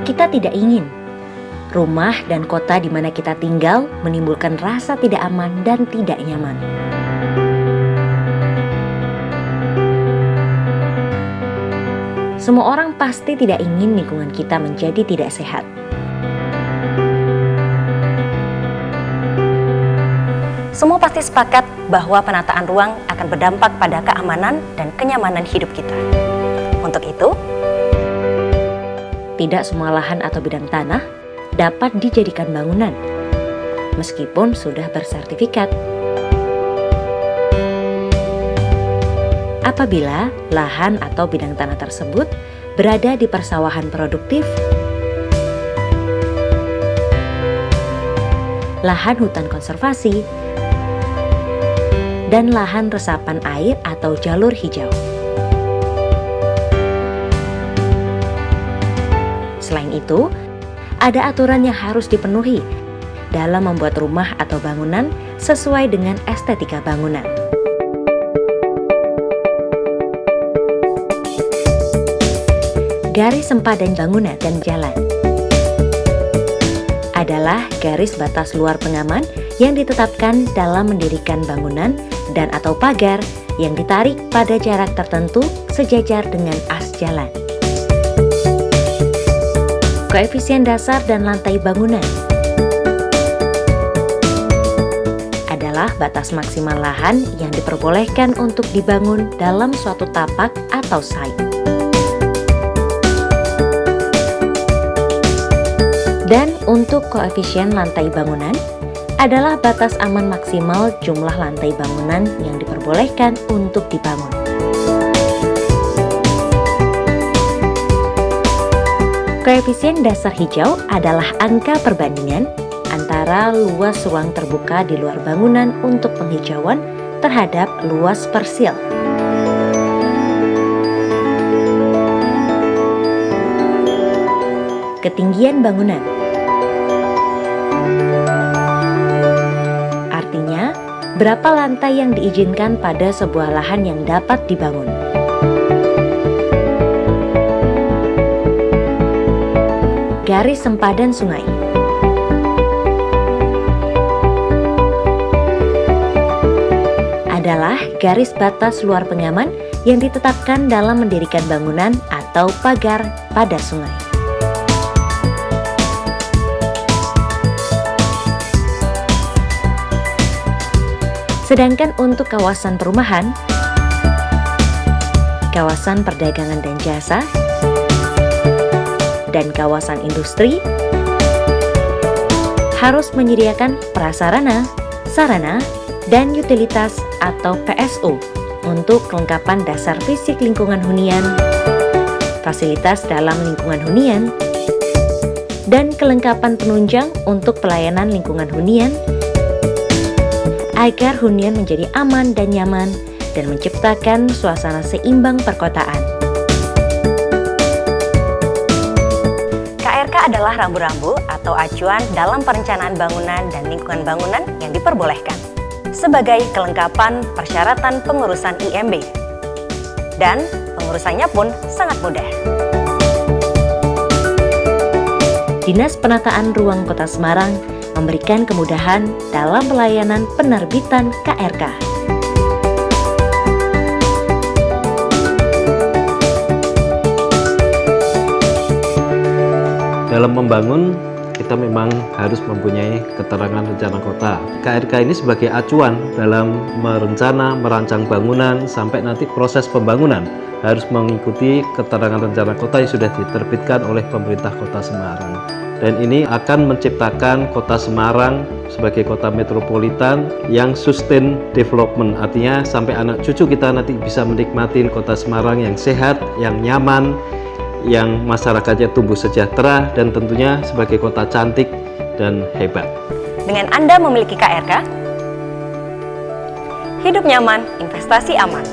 Kita tidak ingin rumah dan kota di mana kita tinggal menimbulkan rasa tidak aman dan tidak nyaman. Semua orang pasti tidak ingin lingkungan kita menjadi tidak sehat. Semua pasti sepakat bahwa penataan ruang akan berdampak pada keamanan dan kenyamanan hidup kita. Untuk itu, tidak semua lahan atau bidang tanah dapat dijadikan bangunan, meskipun sudah bersertifikat. Apabila lahan atau bidang tanah tersebut berada di persawahan produktif, lahan hutan konservasi, dan lahan resapan air atau jalur hijau. Selain itu, ada aturan yang harus dipenuhi dalam membuat rumah atau bangunan sesuai dengan estetika bangunan. Garis sempadan bangunan dan jalan adalah garis batas luar pengaman yang ditetapkan dalam mendirikan bangunan dan atau pagar yang ditarik pada jarak tertentu sejajar dengan as jalan. Koefisien dasar dan lantai bangunan adalah batas maksimal lahan yang diperbolehkan untuk dibangun dalam suatu tapak atau site. Dan untuk koefisien lantai bangunan adalah batas aman maksimal jumlah lantai bangunan yang diperbolehkan untuk dibangun. Koefisien dasar hijau adalah angka perbandingan antara luas ruang terbuka di luar bangunan untuk penghijauan terhadap luas persil. Ketinggian bangunan artinya berapa lantai yang diizinkan pada sebuah lahan yang dapat dibangun. Garis sempadan sungai adalah garis batas luar pengaman yang ditetapkan dalam mendirikan bangunan atau pagar pada sungai. Sedangkan untuk kawasan perumahan, kawasan perdagangan dan jasa, dan kawasan industri harus menyediakan prasarana, sarana, dan utilitas atau PSU untuk kelengkapan dasar fisik lingkungan hunian, fasilitas dalam lingkungan hunian, dan kelengkapan penunjang untuk pelayanan lingkungan hunian agar hunian menjadi aman dan nyaman dan menciptakan suasana seimbang perkotaan. KRK adalah rambu-rambu atau acuan dalam perencanaan bangunan dan lingkungan bangunan yang diperbolehkan sebagai kelengkapan persyaratan pengurusan IMB. Dan pengurusannya pun sangat mudah. Dinas Penataan Ruang Kota Semarang memberikan kemudahan dalam pelayanan penerbitan KRK. Dalam membangun, kita memang harus mempunyai keterangan rencana kota. KRK ini sebagai acuan dalam merencana, merancang bangunan, sampai nanti proses pembangunan harus mengikuti keterangan rencana kota yang sudah diterbitkan oleh pemerintah Kota Semarang. Dan ini akan menciptakan Kota Semarang sebagai kota metropolitan yang sustain development, artinya sampai anak cucu kita nanti bisa menikmati Kota Semarang yang sehat, yang nyaman, yang masyarakatnya tumbuh sejahtera, dan tentunya sebagai kota cantik dan hebat. Dengan Anda memiliki KRK, hidup nyaman, investasi aman.